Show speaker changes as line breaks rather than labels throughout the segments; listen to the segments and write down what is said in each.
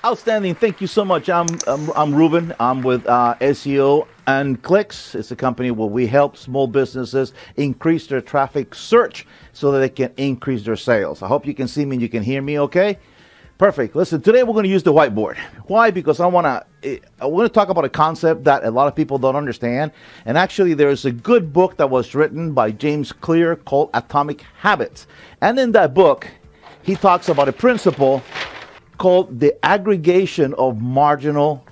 Outstanding. Thank you so much. I'm Ruben. I'm with SEO and Clicks. It's a company where we help small businesses increase their traffic search so that they can increase their sales. I hope you can see me and you can hear me okay? Perfect. Listen, today we're going to use the whiteboard. Why? Because I want to talk about a concept that a lot of people don't understand. And actually, there's a good book that was written by James Clear called Atomic Habits. And in that book, he talks about a principle called the aggregation of marginal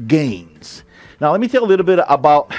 gains. Now, let me tell you a little bit about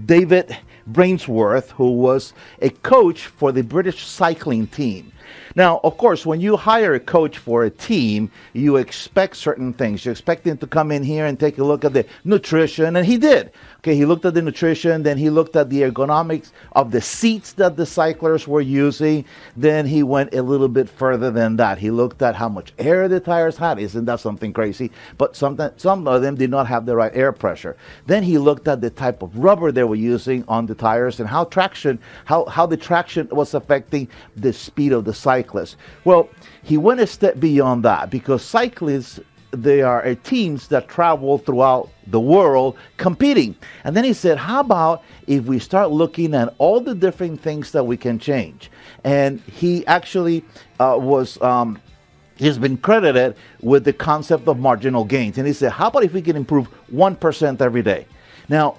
David Brainsford, who was a coach for the British cycling team. Now, of course, when you hire a coach for a team, you expect certain things. You expect him to come in here and take a look at the nutrition, and he did. Okay, he looked at the nutrition, then he looked at the ergonomics of the seats that the cyclers were using. Then he went a little bit further than that. He looked at how much air the tires had. Isn't that something crazy? But some of them did not have the right air pressure. Then he looked at the type of rubber they were using on the tires and how the traction was affecting the speed of the cyclist. Well, he went a step beyond that because cyclists, they are teams that travel throughout the world competing. And then he said, how about if we start looking at all the different things that we can change? And he actually he's been credited with the concept of marginal gains. And he said, how about if we can improve 1% every day? Now,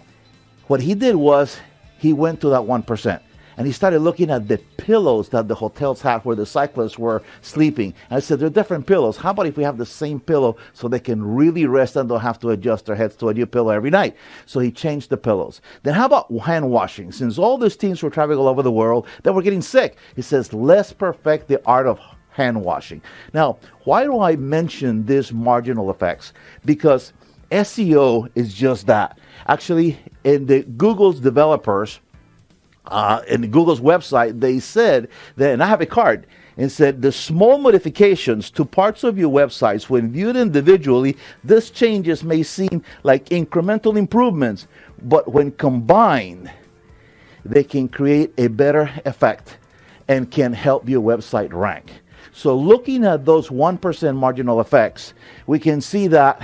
what he did was he went to that 1%. And he started looking at the pillows that the hotels had where the cyclists were sleeping. And I said, there are different pillows. How about if we have the same pillow so they can really rest and don't have to adjust their heads to a new pillow every night? So he changed the pillows. Then how about hand washing? Since all these teams were traveling all over the world, they were getting sick. He says, let's perfect the art of hand washing. Now, why do I mention these marginal effects? Because SEO is just that. Actually, in the Google's developers, in Google's website, they said that, and I have a card, and said the small modifications to parts of your websites, when viewed individually, these changes may seem like incremental improvements, but when combined, they can create a better effect and can help your website rank. So looking at those 1% marginal effects, we can see that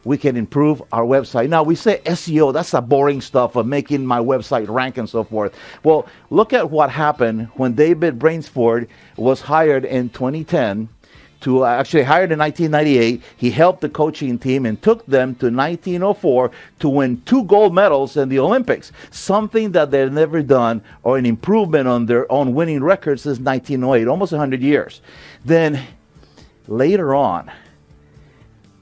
we can improve our website. Now, we say SEO, that's the boring stuff of making my website rank and so forth. Well, look at what happened when David Brainsford was hired in 2010 to actually hired in 1998. He helped the coaching team and took them to 1904 to win 2 gold medals in the Olympics, something that they've never done, or an improvement on their own winning record since 1908, almost 100 years. Then later on,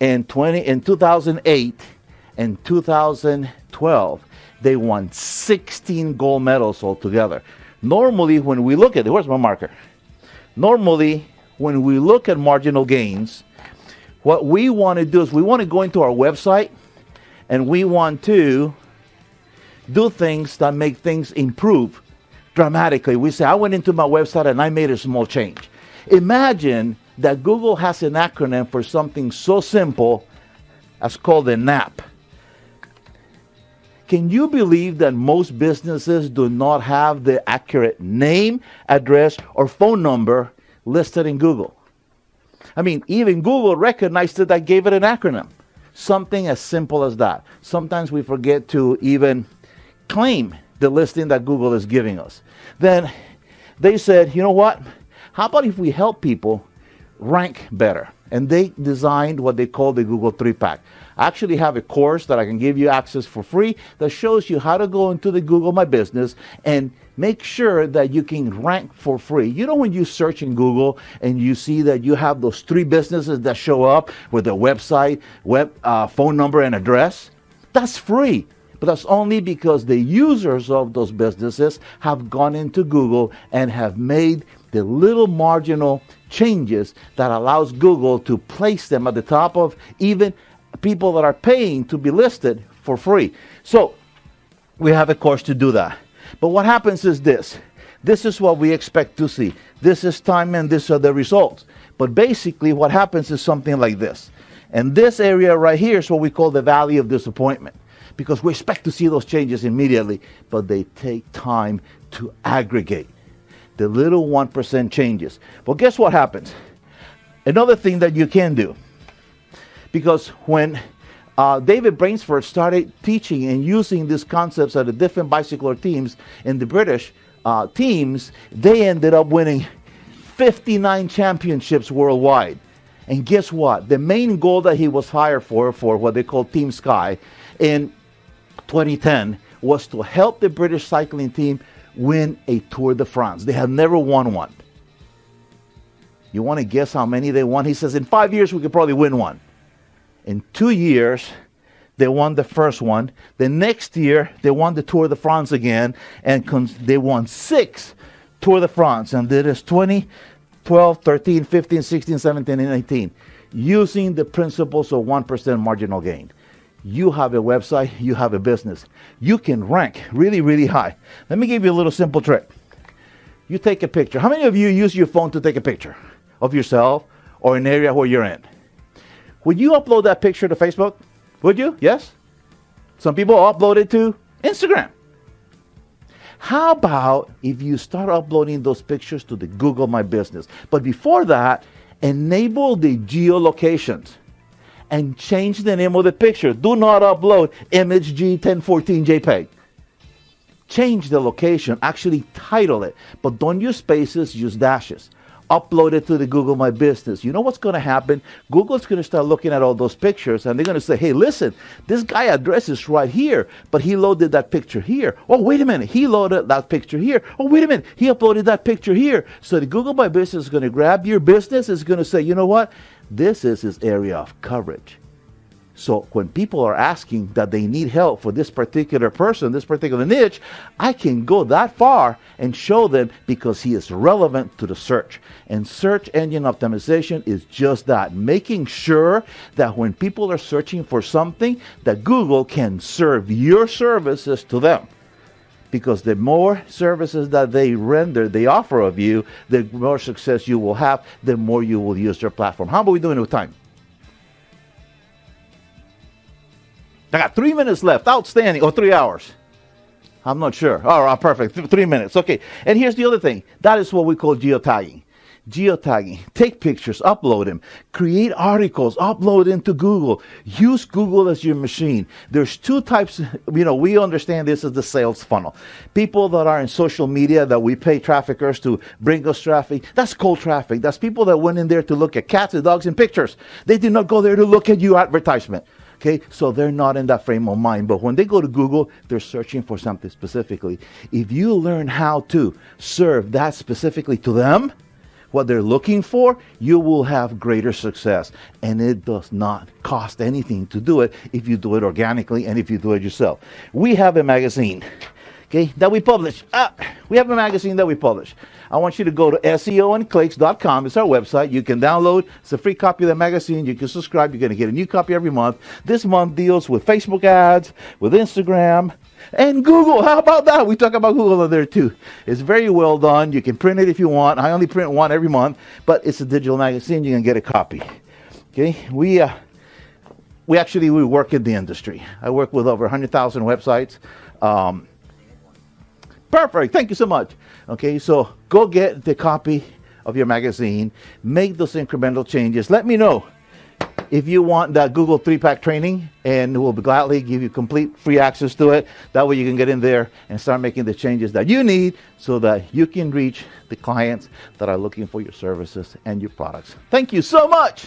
in 2008 and 2012, they won 16 gold medals altogether. Normally, when we look at it, where's my marker? Normally, when we look at marginal gains, what we want to do is we want to go into our website and we want to do things that make things improve dramatically. We say, I went into my website and I made a small change. Imagine that Google has an acronym for something so simple as called a N.A.P. Can you believe that most businesses do not have the accurate name, address, or phone number listed in Google? I mean, even Google recognized it, that gave it an acronym. Something as simple as that. Sometimes we forget to even claim the listing that Google is giving us. Then they said, you know what? How about if we help people rank better? And they designed what they call the Google 3-pack. I actually have a course that I can give you access for free that shows you how to go into the Google My Business and make sure that you can rank for free. You know, when you search in Google and you see that you have those 3 businesses that show up with a website, phone number, and address, that's free. But that's only because the users of those businesses have gone into Google and have made the little marginal changes that allows Google to place them at the top of even people that are paying to be listed for free. So we have a course to do that. But what happens is this. This is what we expect to see. This is time and these are the results. But basically what happens is something like this. And this area right here is what we call the valley of disappointment, because we expect to see those changes immediately, but they take time to aggregate. The little 1% changes. Well, guess what happens? Another thing that you can do. Because when David Brainsford started teaching and using these concepts at the different bicycler teams in the British teams, they ended up winning 59 championships worldwide. And guess what? The main goal that he was hired for what they call Team Sky in 2010, was to help the British cycling team win a Tour de France. They have never won one. You want to guess how many they won? He says, in 5 years, we could probably win one. In 2 years, they won the first one. The next year, they won the Tour de France again, and they won 6 Tour de France. And that is 20, 12, 13, 15, 16, 17, and 18, using the principles of 1% marginal gain. You have a website, you have a business. You can rank really, really high. Let me give you a little simple trick. You take a picture. How many of you use your phone to take a picture of yourself or an area where you're in? Would you upload that picture to Facebook? Would you? Yes? Some people upload it to Instagram. How about if you start uploading those pictures to the Google My Business? But before that, enable the geolocations and change the name of the picture. Do not upload image G1014 JPEG. Change the location, actually title it, but don't use spaces, use dashes. Upload it to the Google My Business. You know what's going to happen? Google's going to start looking at all those pictures, and they're going to say, hey, listen, this guy address is right here, but he loaded that picture here. Oh, wait a minute, he loaded that picture here. Oh, wait a minute, he uploaded that picture here. So the Google My Business is going to grab your business. It's going to say, you know what? This is his area of coverage. So when people are asking that they need help for this particular person, this particular niche, I can go that far and show them because he is relevant to the search. And search engine optimization is just that, making sure that when people are searching for something, that Google can serve your services to them. Because the more services that they render, they offer of you, the more success you will have, the more you will use their platform. How are we doing with time? I got 3 minutes left. Outstanding. Or 3 hours. I'm not sure. All right, perfect. 3 minutes. Okay. And here's the other thing. That is what we call geotagging. Geotagging. Take pictures, upload them. Create articles, upload into Google. Use Google as your machine. There's 2 types. We understand this as the sales funnel. People that are in social media that we pay traffickers to bring us traffic. That's cold traffic. That's people that went in there to look at cats and dogs and pictures. They did not go there to look at your advertisement. Okay, so they're not in that frame of mind. But when they go to Google, they're searching for something specifically. If you learn how to serve that specifically to them, what they're looking for, you will have greater success. And it does not cost anything to do it if you do it organically and if you do it yourself. We have a magazine, okay, that we publish. We have a magazine that we publish. I want you to go to SEOandclicks.com. It's our website. You can download. It's a free copy of the magazine. You can subscribe. You're going to get a new copy every month. This month deals with Facebook ads, with Instagram, and Google. How about that? We talk about Google in there too. It's very well done. You can print it if you want. I only print one every month, but it's a digital magazine. You can get a copy. Okay? We work in the industry. I work with over 100,000 websites. Perfect. Thank you so much. Okay, so go get the copy of your magazine. Make those incremental changes. Let me know if you want that Google 3-pack training, and we'll gladly give you complete free access to it. That way you can get in there and start making the changes that you need so that you can reach the clients that are looking for your services and your products. Thank you so much.